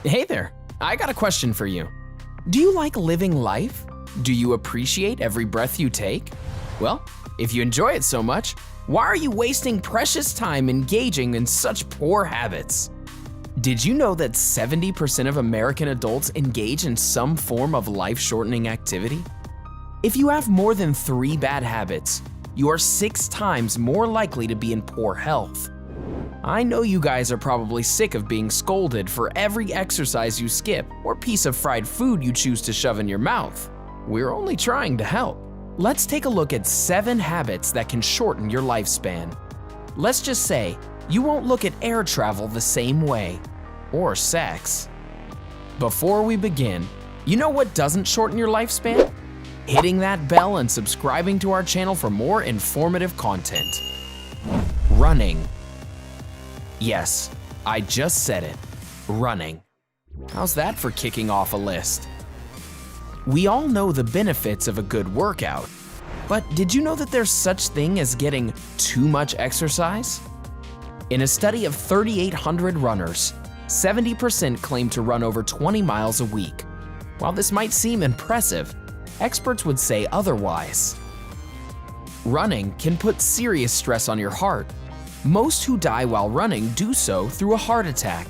Hey there, I got a question for you. Do you like living life? Do you appreciate every breath you take? Well, if you enjoy it so much, why are you wasting precious time engaging in such poor habits? Did you know that 70% of American adults engage in some form of life-shortening activity? If you have more than 3 bad habits, you are 6 times more likely to be in poor health. I know you guys are probably sick of being scolded for every exercise you skip or piece of fried food you choose to shove in your mouth. We're only trying to help. Let's take a look at 7 habits that can shorten your lifespan. Let's just say you won't look at air travel the same way, or sex. Before we begin, you know what doesn't shorten your lifespan? Hitting that bell and subscribing to our channel for more informative content. Running. Yes, I just said it. Running. How's that for kicking off a list? We all know the benefits of a good workout, but did you know that there's such thing as getting too much exercise? In a study of 3,800 runners, 70% claim to run over 20 miles a week. While this might seem impressive, experts would say otherwise. Running can put serious stress on your heart. Most who die while running do so through a heart attack.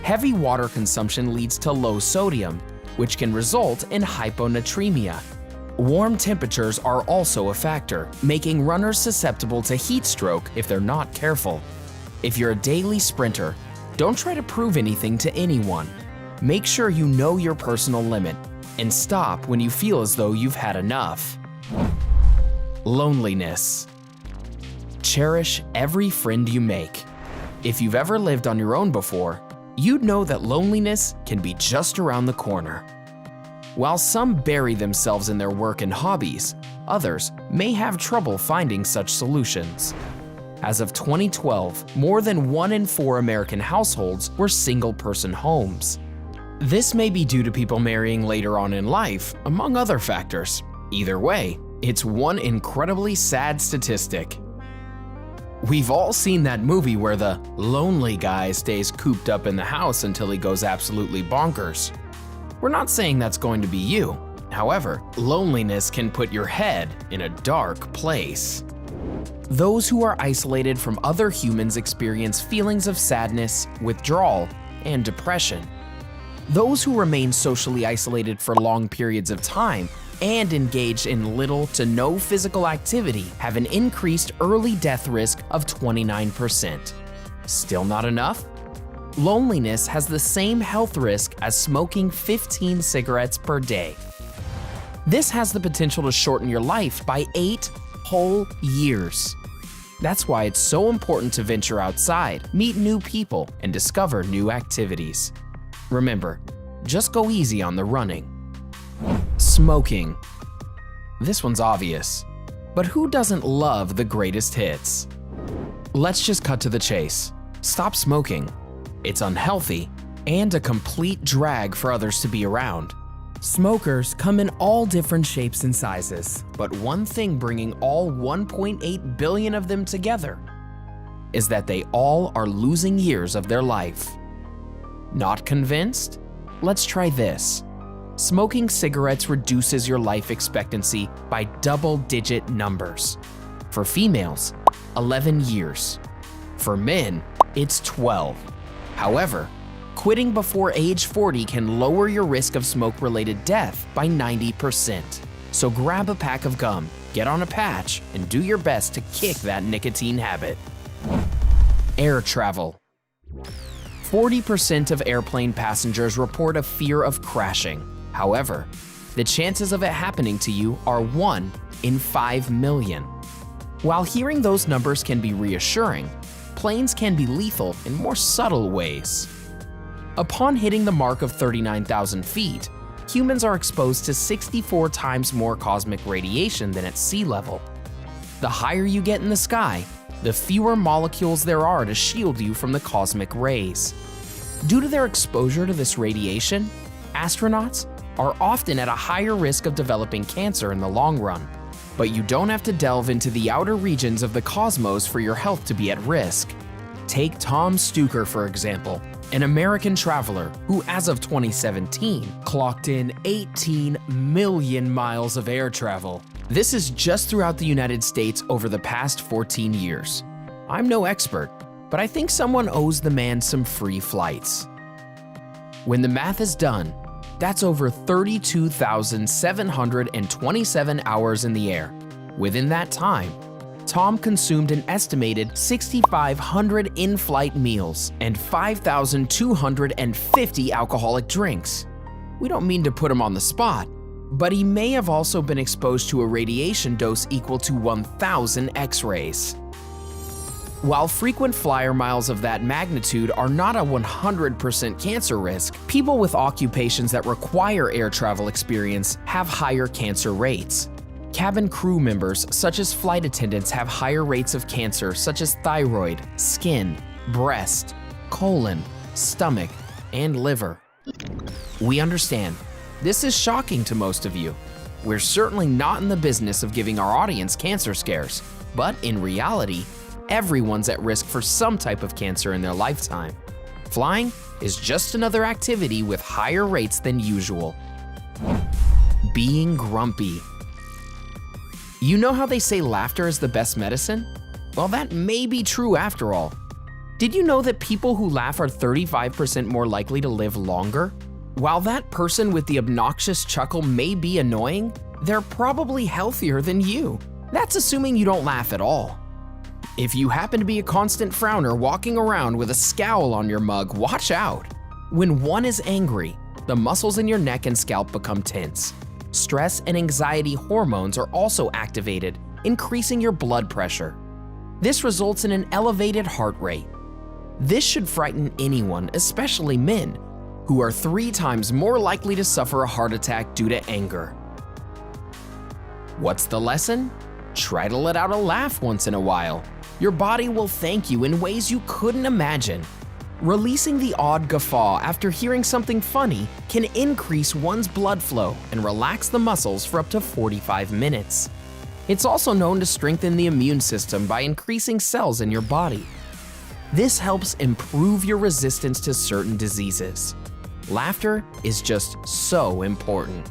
Heavy water consumption leads to low sodium, which can result in hyponatremia. Warm temperatures are also a factor, making runners susceptible to heat stroke if they're not careful. If you're a daily sprinter, don't try to prove anything to anyone. Make sure you know your personal limit and stop when you feel as though you've had enough. Loneliness. Cherish every friend you make. If you've ever lived on your own before, you'd know that loneliness can be just around the corner. While some bury themselves in their work and hobbies, others may have trouble finding such solutions. As of 2012, more than 1 in 4 American households were single-person homes. This may be due to people marrying later on in life, among other factors. Either way, it's one incredibly sad statistic. We've all seen that movie where the lonely guy stays cooped up in the house until he goes absolutely bonkers. We're not saying that's going to be you. However, loneliness can put your head in a dark place. Those who are isolated from other humans experience feelings of sadness, withdrawal, and depression. Those who remain socially isolated for long periods of time and engage in little to no physical activity have an increased early death risk of 29%. Still not enough? Loneliness has the same health risk as smoking 15 cigarettes per day. This has the potential to shorten your life by 8 whole years. That's why it's so important to venture outside, meet new people, and discover new activities. Remember, just go easy on the running. Smoking. This one's obvious, but who doesn't love the greatest hits? Let's just cut to the chase. Stop smoking. It's unhealthy and a complete drag for others to be around. Smokers come in all different shapes and sizes, but one thing bringing all 1.8 billion of them together is that they all are losing years of their life. Not convinced? Let's try this. Smoking cigarettes reduces your life expectancy by double-digit numbers. For females, 11 years. For men, it's 12. However, quitting before age 40 can lower your risk of smoke-related death by 90%. So grab a pack of gum, get on a patch, and do your best to kick that nicotine habit. Air travel. 40% of airplane passengers report a fear of crashing. However, the chances of it happening to you are 1 in 5 million. While hearing those numbers can be reassuring, planes can be lethal in more subtle ways. Upon hitting the mark of 39,000 feet, humans are exposed to 64 times more cosmic radiation than at sea level. The higher you get in the sky, the fewer molecules there are to shield you from the cosmic rays. Due to their exposure to this radiation, astronauts are often at a higher risk of developing cancer in the long run. But you don't have to delve into the outer regions of the cosmos for your health to be at risk. Take Tom Stuker, for example. an American traveler who, as of 2017, clocked in 18 million miles of air travel. This is just throughout the United States over the past 14 years. I'm no expert, but I think someone owes the man some free flights. When the math is done, that's over 32,727 hours in the air. Within that time, Tom consumed an estimated 6,500 in-flight meals and 5,250 alcoholic drinks. We don't mean to put him on the spot, but he may have also been exposed to a radiation dose equal to 1,000 X-rays. While frequent flyer miles of that magnitude are not a 100% cancer risk, people with occupations that require air travel experience have higher cancer rates. Cabin crew members, such as flight attendants, have higher rates of cancer such as thyroid, skin, breast, colon, stomach, and liver. We understand. This is shocking to most of you. We're certainly not in the business of giving our audience cancer scares, but in reality, everyone's at risk for some type of cancer in their lifetime. Flying is just another activity with higher rates than usual. Being grumpy. You know how they say laughter is the best medicine? Well, that may be true after all. Did you know that people who laugh are 35% more likely to live longer? While that person with the obnoxious chuckle may be annoying, they're probably healthier than you. That's assuming you don't laugh at all. If you happen to be a constant frowner walking around with a scowl on your mug, watch out. When one is angry, the muscles in your neck and scalp become tense. Stress and anxiety hormones are also activated, increasing your blood pressure. This results in an elevated heart rate. This should frighten anyone, especially men, who are 3 times more likely to suffer a heart attack due to anger. What's the lesson? Try to let out a laugh once in a while. Your body will thank you in ways you couldn't imagine. Releasing the odd guffaw after hearing something funny can increase one's blood flow and relax the muscles for up to 45 minutes. It's also known to strengthen the immune system by increasing cells in your body. This helps improve your resistance to certain diseases. Laughter is just so important.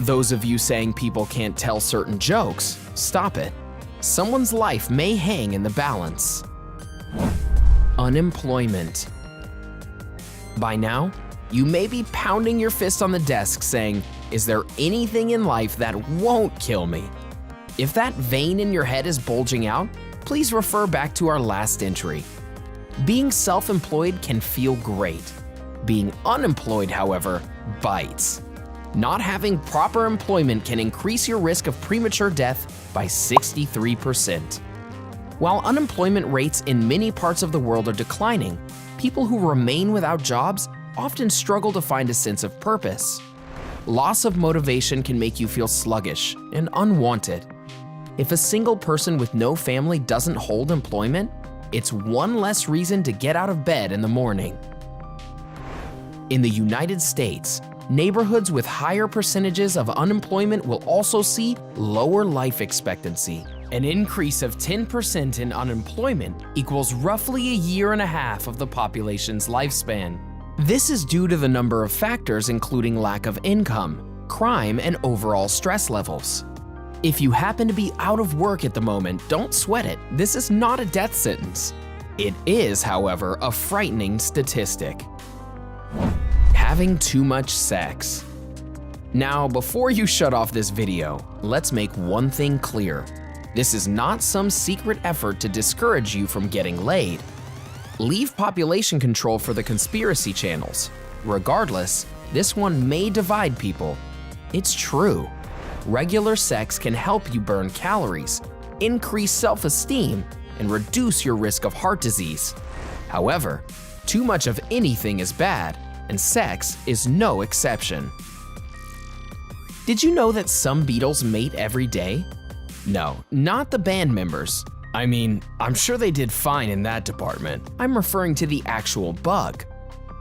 Those of you saying people can't tell certain jokes, stop it. Someone's life may hang in the balance. Unemployment. By now, you may be pounding your fist on the desk saying, "Is there anything in life that won't kill me?" If that vein in your head is bulging out, please refer back to our last entry. Being self-employed can feel great. Being unemployed, however, bites. Not having proper employment can increase your risk of premature death by 63%. While unemployment rates in many parts of the world are declining, people who remain without jobs often struggle to find a sense of purpose. Loss of motivation can make you feel sluggish and unwanted. If a single person with no family doesn't hold employment, it's one less reason to get out of bed in the morning. In the United States, neighborhoods with higher percentages of unemployment will also see lower life expectancy. An increase of 10% in unemployment equals roughly a year and a half of the population's lifespan. This is due to the number of factors including lack of income, crime, and overall stress levels. If you happen to be out of work at the moment, don't sweat it. This is not a death sentence. It is, however, a frightening statistic. Having too much sex. Now, before you shut off this video, let's make one thing clear. This is not some secret effort to discourage you from getting laid. Leave population control for the conspiracy channels. Regardless, this one may divide people. It's true. Regular sex can help you burn calories, increase self-esteem, and reduce your risk of heart disease. However, too much of anything is bad, and sex is no exception. Did you know that some beetles mate every day? No, not the band members. I mean, I'm sure they did fine in that department. I'm referring to the actual bug.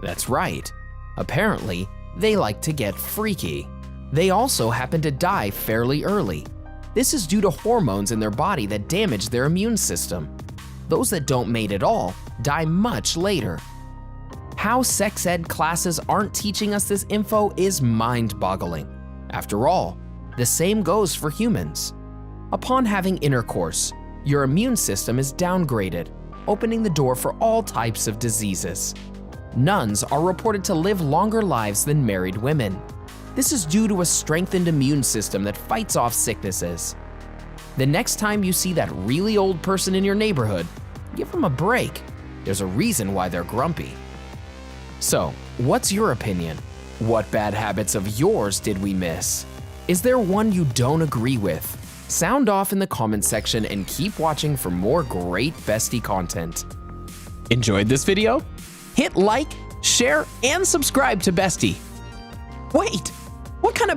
That's right. Apparently, they like to get freaky. They also happen to die fairly early. This is due to hormones in their body that damage their immune system. Those that don't mate at all die much later. How sex ed classes aren't teaching us this info is mind-boggling. After all, the same goes for humans. Upon having intercourse, your immune system is downgraded, opening the door for all types of diseases. Nuns are reported to live longer lives than married women. This is due to a strengthened immune system that fights off sicknesses. The next time you see that really old person in your neighborhood, give them a break. There's a reason why they're grumpy. So, what's your opinion? What bad habits of yours did we miss? Is there one you don't agree with? Sound off in the comments section and keep watching for more great bestie content. Enjoyed this video? Hit like, share, and subscribe to Bestie. Wait, what kind of